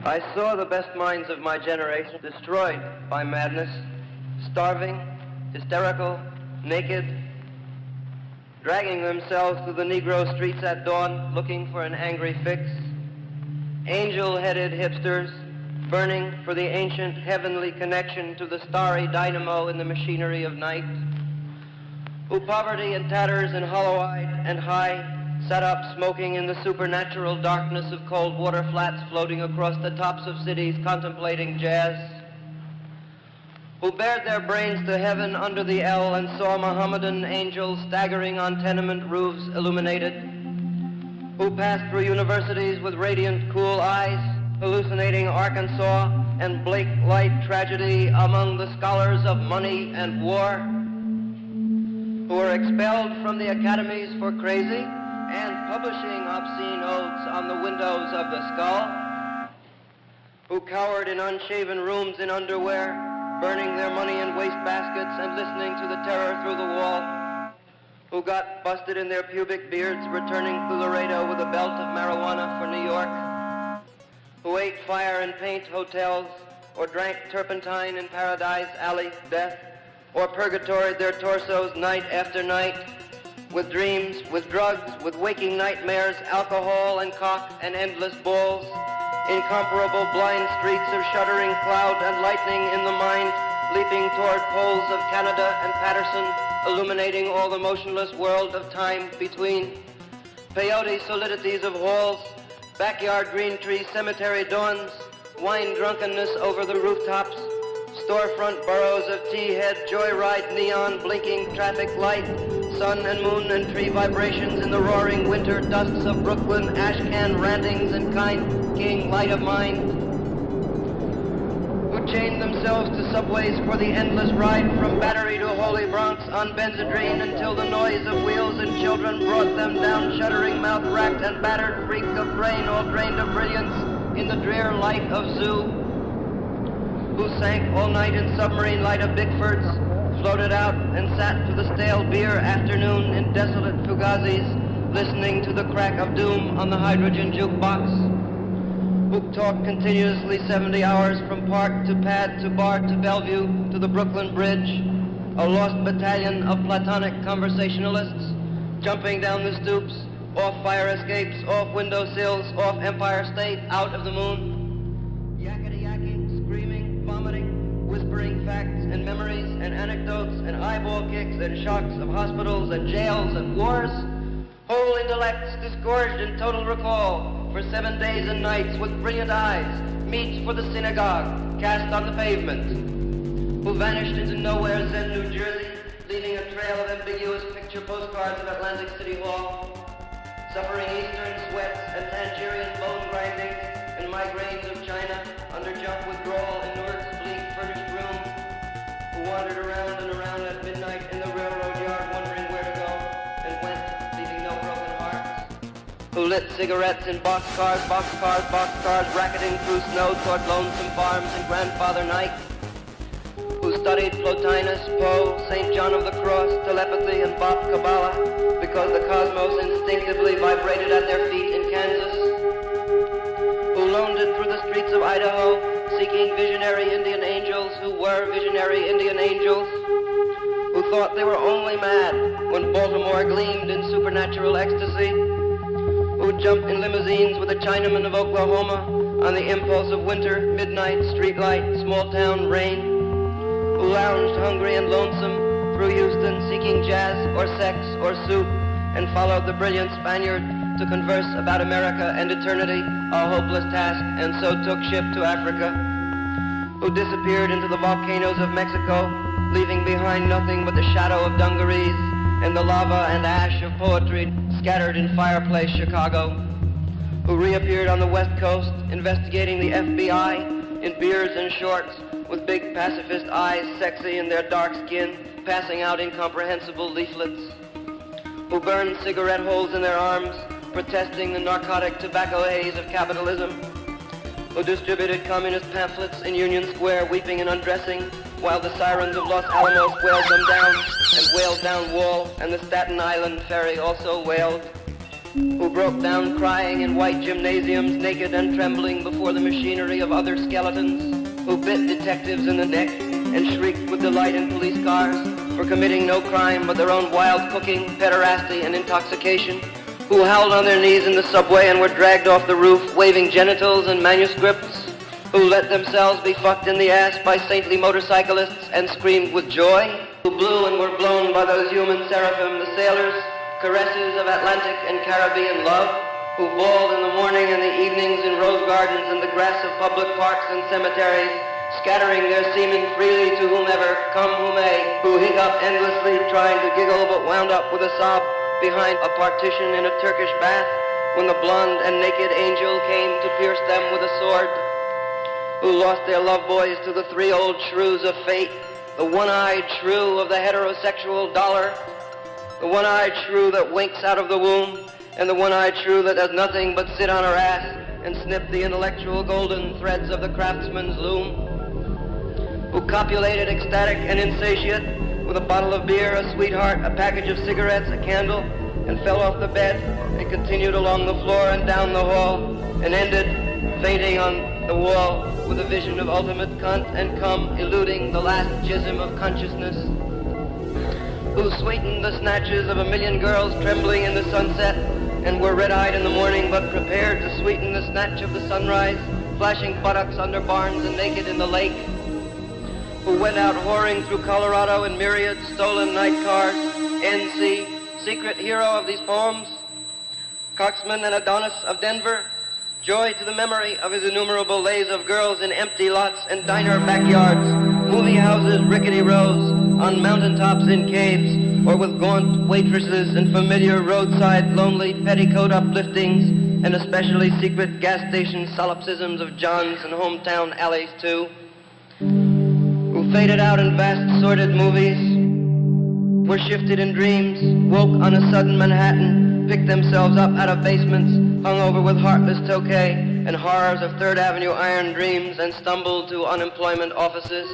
I saw the best minds of my generation destroyed by madness, starving, hysterical, naked, dragging themselves through the Negro streets at dawn looking for an angry fix. Angel-headed hipsters burning for the ancient heavenly connection to the starry dynamo in the machinery of night, who poverty and tatters and hollow-eyed and high sat up smoking in the supernatural darkness of cold water flats floating across the tops of cities contemplating jazz, who bared their brains to heaven under the L and saw Mohammedan angels staggering on tenement roofs illuminated, who passed through universities with radiant, cool eyes, hallucinating Arkansas and Blake Light tragedy among the scholars of money and war, who were expelled from the academies for crazy and publishing obscene odes on the windows of the skull, who cowered in unshaven rooms in underwear, burning their money in wastebaskets and listening to the terror through the wall, who got busted in their pubic beards returning through Laredo with a belt of marijuana for New York, who ate fire and paint hotels or drank turpentine in Paradise Alley death, or purgatoried their torsos night after night with dreams, with drugs, with waking nightmares, alcohol and cock and endless balls, incomparable blind streets of shuddering cloud and lightning in the mind, leaping toward poles of Canada and Patterson, illuminating all the motionless world of time between, peyote solidities of halls, backyard green tree cemetery dawns, wine drunkenness over the rooftops, storefront burrows of tea-head joyride neon blinking traffic light, sun and moon and tree vibrations in the roaring winter dusks of Brooklyn, ash can rantings and kind king light of mind, who chained themselves to subways for the endless ride from Battery to Holy Bronx on Benzedrine until the noise of wheels and children brought them down shuddering mouth-racked and battered freak of brain all drained of brilliance in the drear light of zoo, who sank all night in submarine light of Bickfords, floated out and sat to the stale beer afternoon in desolate Fugazis, listening to the crack of doom on the hydrogen jukebox, who talked continuously 70 hours from park to pad to bar to Bellevue to the Brooklyn Bridge, a lost battalion of platonic conversationalists, jumping down the stoops, off fire escapes, off windowsills, off Empire State, out of the moon, yakety-yakking, screaming, vomiting, whispering facts and memories and anecdotes and eyeball kicks and shocks of hospitals and jails and wars, whole intellects disgorged in total recall for 7 days and nights with brilliant eyes, meets for the synagogue cast on the pavement, who vanished into nowhere Zen, New Jersey, leaving a trail of ambiguous picture postcards of Atlantic City Hall, suffering eastern sweats and Tangerian bone grinding and migraines of China under junk withdrawal in Newark's bleak furnished room, who wandered around and around at midnight in the railroad yard wondering where to go, and went, leaving no broken hearts, who lit cigarettes in boxcars, racketing through snow toward lonesome farms in Grandfather Night, who studied Plotinus, Poe, St. John of the Cross, telepathy, and Bach Kabbalah, because the cosmos instinctively vibrated at their feet in Kansas, who loaned it through the streets of Idaho, seeking visionary Indian angels who were visionary Indian angels, who thought they were only mad when Baltimore gleamed in supernatural ecstasy, who jumped in limousines with the Chinamen of Oklahoma on the impulse of winter, midnight, streetlight, small-town rain, who lounged hungry and lonesome through Houston seeking jazz or sex or soup and followed the brilliant Spaniard to converse about America and eternity, a hopeless task, and so took ship to Africa, who disappeared into the volcanoes of Mexico, leaving behind nothing but the shadow of dungarees and the lava and ash of poetry scattered in fireplace Chicago, who reappeared on the West Coast investigating the FBI in beards and shorts with big pacifist eyes sexy in their dark skin, passing out incomprehensible leaflets, who burned cigarette holes in their arms, protesting the narcotic tobacco haze of capitalism, who distributed communist pamphlets in Union Square, weeping and undressing, while the sirens of Los Alamos wailed them down, and wailed down Wall, and the Staten Island ferry also wailed, who broke down crying in white gymnasiums, naked and trembling before the machinery of other skeletons, who bit detectives in the neck and shrieked with delight in police cars for committing no crime but their own wild cooking, pederasty, and intoxication, who howled on their knees in the subway and were dragged off the roof waving genitals and manuscripts, who let themselves be fucked in the ass by saintly motorcyclists and screamed with joy, who blew and were blown by those human seraphim, the sailors, caresses of Atlantic and Caribbean love, who bawled in the morning and the evenings in rose gardens and the grass of public parks and cemeteries, scattering their semen freely to whomever, come who may, who hiccup endlessly trying to giggle but wound up with a sob behind a partition in a Turkish bath when the blonde and naked angel came to pierce them with a sword, who lost their love boys to the three old shrews of fate, the one-eyed shrew of the heterosexual dollar, the one-eyed shrew that winks out of the womb, and the one-eyed shrew that does nothing but sit on her ass and snip the intellectual golden threads of the craftsman's loom, who copulated ecstatic and insatiate with a bottle of beer, a sweetheart, a package of cigarettes, a candle, and fell off the bed and continued along the floor and down the hall and ended fainting on the wall with a vision of ultimate cunt and cum eluding the last jism of consciousness, who sweetened the snatches of a million girls trembling in the sunset and were red-eyed in the morning but prepared to sweeten the snatch of the sunrise, flashing buttocks under barns and naked in the lake, who went out whoring through Colorado in myriad stolen night cars, N.C., secret hero of these poems, Coxman and Adonis of Denver, joy to the memory of his innumerable lays of girls in empty lots and diner backyards, movie houses, rickety rows, on mountaintops in caves, or with gaunt waitresses and familiar roadside lonely petticoat upliftings, and especially secret gas station solipsisms of Johns and hometown alleys too, who faded out in vast sordid movies, were shifted in dreams, woke on a sudden Manhattan, picked themselves up out of basements, hung over with heartless tokay and horrors of Third Avenue iron dreams, and stumbled to unemployment offices,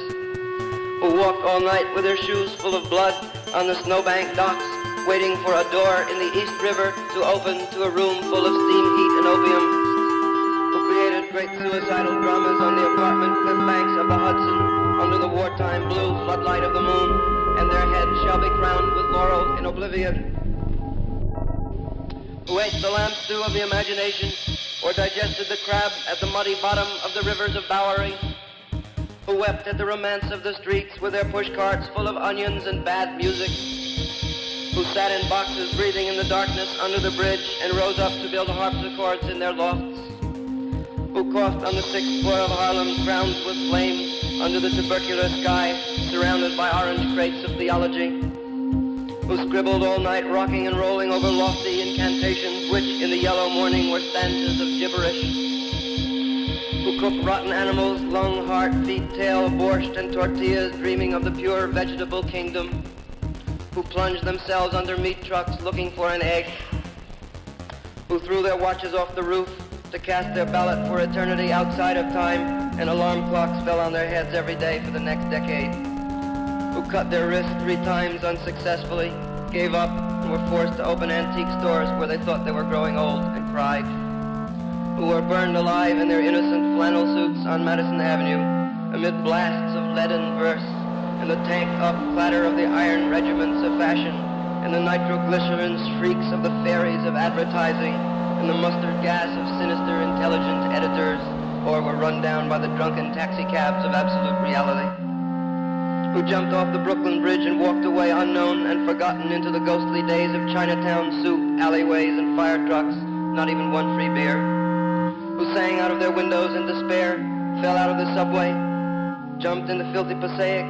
who walked all night with their shoes full of blood on the snowbank docks, waiting for a door in the East River to open to a room full of steam heat and opium, who created great suicidal dramas on the apartment cliff banks of the Hudson under the wartime blue floodlight of the moon, and their heads shall be crowned with laurel in oblivion, who ate the lamb stew of the imagination or digested the crab at the muddy bottom of the rivers of Bowery, who wept at the romance of the streets with their pushcarts full of onions and bad music, who sat in boxes breathing in the darkness under the bridge and rose up to build harpsichords in their lofts, who coughed on the sixth floor of Harlem crowned with flame under the tubercular sky surrounded by orange crates of theology, who scribbled all night rocking and rolling over lofty incantations which in the yellow morning were stanzas of gibberish, who cooked rotten animals, lung, heart, feet, tail, borscht, and tortillas, dreaming of the pure vegetable kingdom, who plunged themselves under meat trucks looking for an egg, who threw their watches off the roof to cast their ballot for eternity outside of time, and alarm clocks fell on their heads every day for the next decade, who cut their wrists 3 times unsuccessfully, gave up, and were forced to open antique stores where they thought they were growing old and cried, who were burned alive in their innocent flannel suits on Madison Avenue amid blasts of leaden verse and the tank-up clatter of the iron regiments of fashion and the nitroglycerin shrieks of the fairies of advertising and the mustard gas of sinister intelligent editors, or were run down by the drunken taxicabs of absolute reality, who jumped off the Brooklyn Bridge and walked away unknown and forgotten into the ghostly days of Chinatown soup, alleyways, and fire trucks, not even one free beer, who sang out of their windows in despair, fell out of the subway, jumped in the filthy Passaic,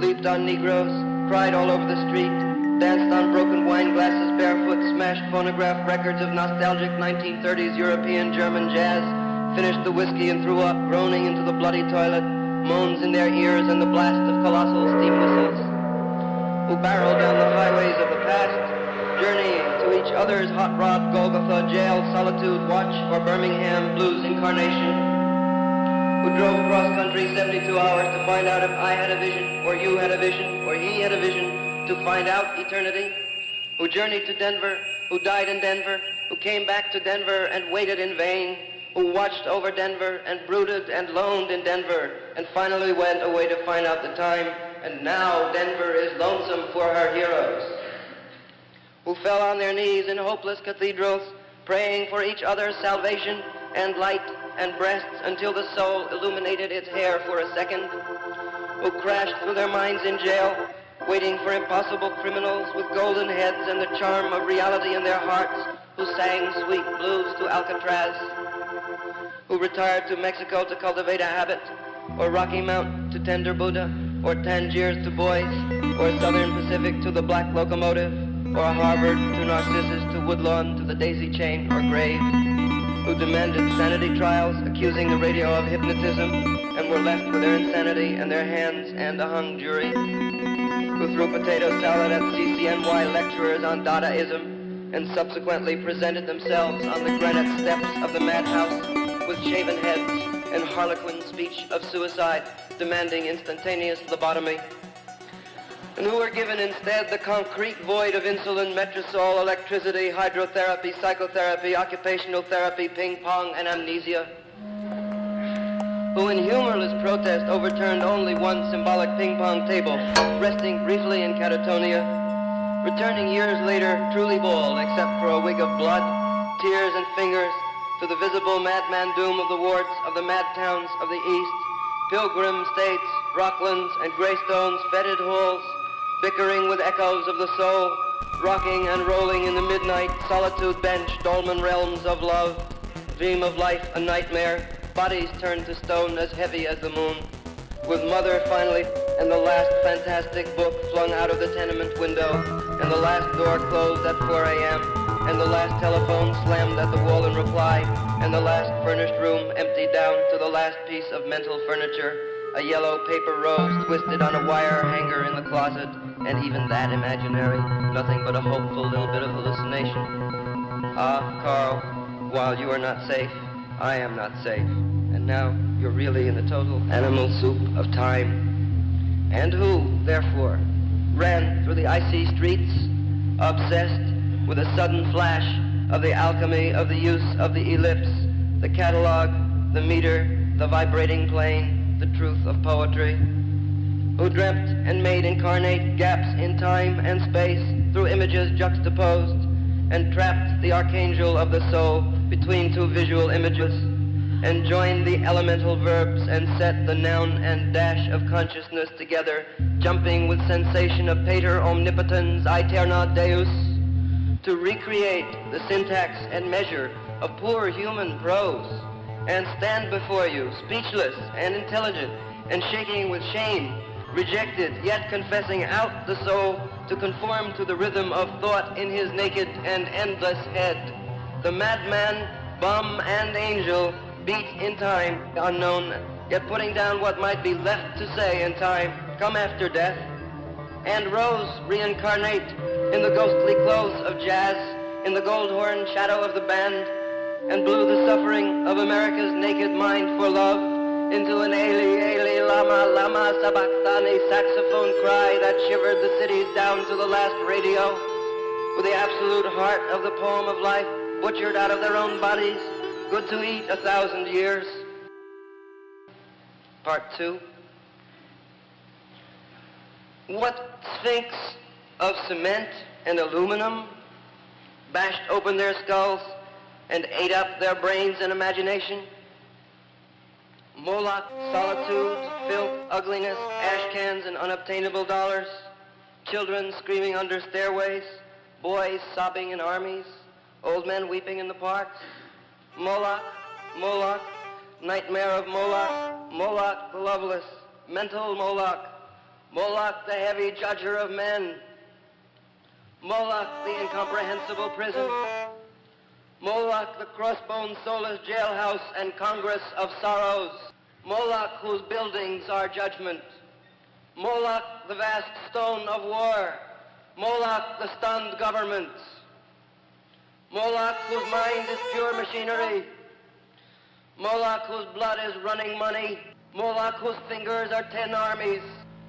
leaped on Negroes, cried all over the street, danced on broken wine glasses barefoot, smashed phonograph records of nostalgic 1930s European German jazz, finished the whiskey and threw up, groaning into the bloody toilet, moans in their ears and the blast of colossal steam whistles, who barreled down the highways of the past, journeying to each other's hot rod Golgotha, jail, solitude, watch, or Birmingham blues incarnation, who drove cross country 72 hours to find out if I had a vision, or you had a vision, or he had a vision, to find out eternity, who journeyed to Denver, who died in Denver, who came back to Denver and waited in vain, who watched over Denver and brooded and loaned in Denver, and finally went away to find out the time, and now Denver is lonesome for her heroes, who fell on their knees in hopeless cathedrals, praying for each other's salvation and light and breasts until the soul illuminated its hair for a second, who crashed through their minds in jail, waiting for impossible criminals with golden heads and the charm of reality in their hearts, who sang sweet blues to Alcatraz, who retired to Mexico to cultivate a habit, or Rocky Mount to tender Buddha, or Tangiers to boys, or Southern Pacific to the black locomotive, or Harvard to Narcissus to Woodlawn to the daisy chain or grave, who demanded sanity trials accusing the radio of hypnotism and were left with their insanity and their hands and a hung jury, who threw potato salad at CCNY lecturers on Dadaism and subsequently presented themselves on the granite steps of the madhouse with shaven heads and harlequin speech of suicide demanding instantaneous lobotomy, and who were given instead the concrete void of insulin, metrazole, electricity, hydrotherapy, psychotherapy, occupational therapy, ping pong, and amnesia, who in humorless protest overturned only one symbolic ping pong table, resting briefly in catatonia, returning years later truly bald except for a wig of blood, tears, and fingers to the visible madman doom of the wards of the mad towns of the East, pilgrim states, rocklands, and greystones, fetid halls, bickering with echoes of the soul, rocking and rolling in the midnight solitude bench, dolmen realms of love, dream of life a nightmare, bodies turned to stone as heavy as the moon, with mother finally, and the last fantastic book flung out of the tenement window, and the last door closed at 4 a.m., and the last telephone slammed at the wall in reply, and the last furnished room emptied down to the last piece of mental furniture, a yellow paper rose twisted on a wire hanger in the closet, and even that imaginary, nothing but a hopeful little bit of hallucination. Ah, Carl, while you are not safe, I am not safe, and now you're really in the total animal soup of time. And who, therefore, ran through the icy streets, obsessed with a sudden flash of the alchemy of the use of the ellipse, the catalog, the meter, the vibrating plane, the truth of poetry, who dreamt and made incarnate gaps in time and space through images juxtaposed, and trapped the archangel of the soul between two visual images, and joined the elemental verbs and set the noun and dash of consciousness together, jumping with sensation of pater omnipotens aeterna deus, to recreate the syntax and measure of poor human prose, and stand before you speechless and intelligent and shaking with shame, rejected yet confessing out the soul to conform to the rhythm of thought in his naked and endless head. The madman, bum, and angel beat in time unknown, yet putting down what might be left to say in time come after death, and rose reincarnate in the ghostly clothes of jazz, in the gold horn shadow of the band, and blew the suffering of America's naked mind for love into an Eli, Eli, Lama, Lama, Sabachthani saxophone cry that shivered the cities down to the last radio, with the absolute heart of the poem of life butchered out of their own bodies, good to eat 1,000 years. Part 2. What sphinx of cement and aluminum bashed open their skulls and ate up their brains and imagination? Moloch, solitude, filth, ugliness, ash cans, and unobtainable dollars, children screaming under stairways, boys sobbing in armies, old men weeping in the parks. Moloch, Moloch, nightmare of Moloch, Moloch the loveless, mental Moloch, Moloch the heavy judger of men, Moloch the incomprehensible prison, Moloch the crossbone soulless jailhouse and congress of sorrows, Moloch whose buildings are judgment, Moloch the vast stone of war, Moloch the stunned governments, Moloch whose mind is pure machinery, Moloch whose blood is running money, Moloch whose fingers are 10 armies,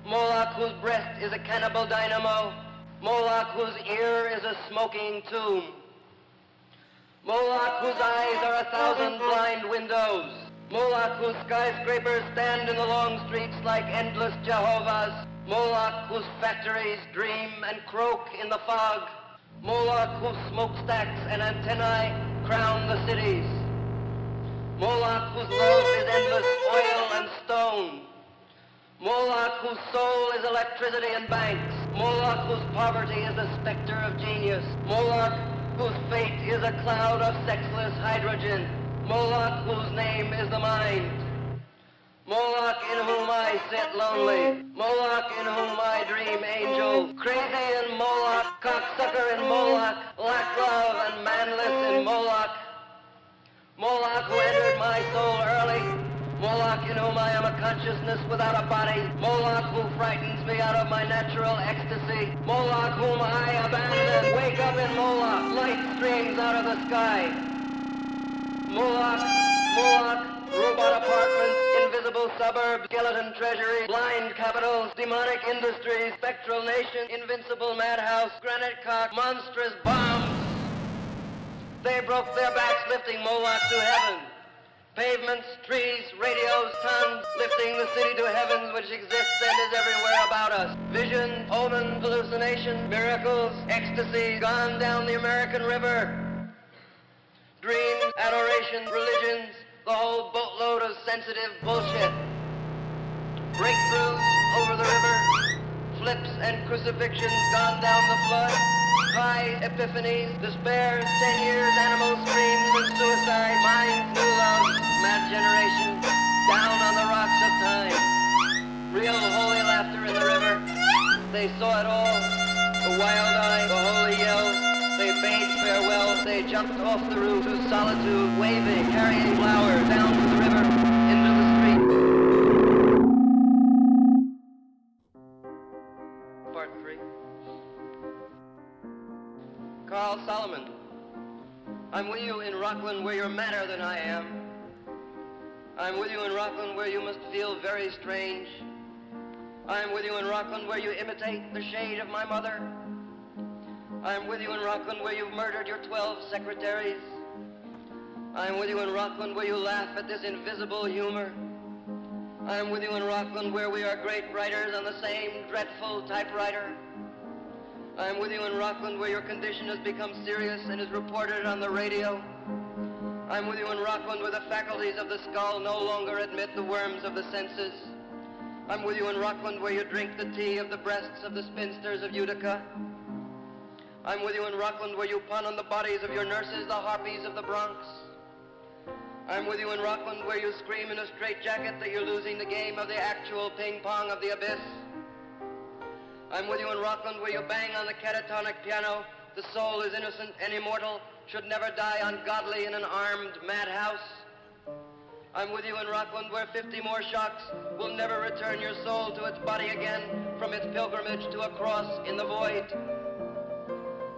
Moloch whose breast is a cannibal dynamo, Moloch whose ear is a smoking tomb, Moloch, whose eyes are 1,000 blind windows. Moloch, whose skyscrapers stand in the long streets like endless Jehovahs. Moloch, whose factories dream and croak in the fog. Moloch, whose smokestacks and antennae crown the cities. Moloch, whose love is endless oil and stone. Moloch, whose soul is electricity and banks. Moloch, whose poverty is the specter of genius. Moloch, whose fate is a cloud of sexless hydrogen. Moloch, whose name is the mind. Moloch, in whom I sit lonely. Moloch, in whom I dream angels. Crazy in Moloch, cocksucker in Moloch, lack love and manless in Moloch. Moloch, who entered my soul early. Moloch, in whom I am a consciousness without a body. Moloch, who frightens me out of my natural ecstasy. Moloch, whom I abandon. Wake up in Moloch. Light streams out of the sky. Moloch, Moloch, robot apartments, invisible suburbs, skeleton treasury, blind capitals, demonic industries, spectral nation, invincible madhouse, granite cock, monstrous bombs. They broke their backs lifting Moloch to heaven. Pavements, trees, radios, tons, lifting the city to heavens which exists and is everywhere about us. Vision, omen, hallucination, miracles, ecstasy, gone down the American River. Dreams, adoration, religions, the whole boatload of sensitive bullshit. Breakthroughs over the river, flips and crucifixions gone down the flood. High epiphanies, despairs, 10 years, animal screams and suicide, minds, new loves, mad generation, down on the rocks of time. Real holy laughter in the river. They saw it all, the wild eye, the holy yell. They bade farewell, they jumped off the roof to solitude, waving, carrying flowers down to the river, into the street. Part 3. Carl Solomon, I'm with you in Rockland where you're madder than I am. I'm with you in Rockland where you must feel very strange. I'm with you in Rockland where you imitate the shade of my mother. I'm with you in Rockland where you've murdered your 12 secretaries. I'm with you in Rockland where you laugh at this invisible humor. I'm with you in Rockland where we are great writers on the same dreadful typewriter. I'm with you in Rockland where your condition has become serious and is reported on the radio. I'm with you in Rockland where the faculties of the skull no longer admit the worms of the senses. I'm with you in Rockland where you drink the tea of the breasts of the spinsters of Utica. I'm with you in Rockland where you pun on the bodies of your nurses, the harpies of the Bronx. I'm with you in Rockland where you scream in a straitjacket that you're losing the game of the actual ping-pong of the abyss. I'm with you in Rockland where you bang on the catatonic piano, the soul is innocent and immortal, should never die ungodly in an armed madhouse. I'm with you in Rockland where 50 more shocks will never return your soul to its body again from its pilgrimage to a cross in the void.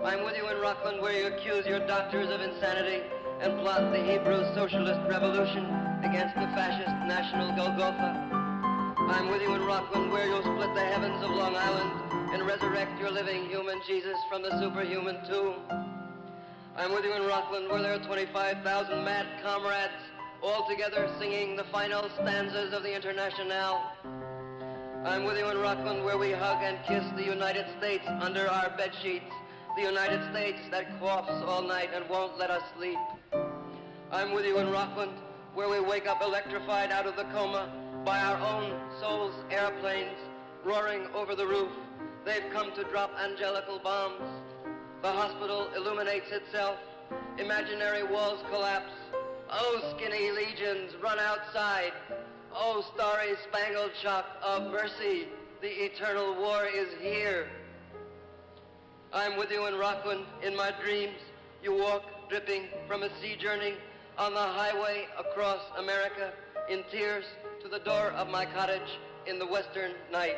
I'm with you in Rockland where you accuse your doctors of insanity and plot the Hebrew socialist revolution against the fascist national Golgotha. I'm with you in Rockland where you'll split the heavens of Long Island and resurrect your living human Jesus from the superhuman tomb. I'm with you in Rockland where there are 25,000 mad comrades all together singing the final stanzas of the Internationale. I'm with you in Rockland where we hug and kiss the United States under our bedsheets, the United States that coughs all night and won't let us sleep. I'm with you in Rockland where we wake up electrified out of the coma by our own souls' airplanes roaring over the roof. They've come to drop angelical bombs. The hospital illuminates itself. Imaginary walls collapse. Oh, skinny legions, run outside. Oh, starry spangled shock of mercy. The eternal war is here. I'm with you in Rockland. In my dreams, you walk dripping from a sea journey on the highway across America in tears to the door of my cottage in the western night.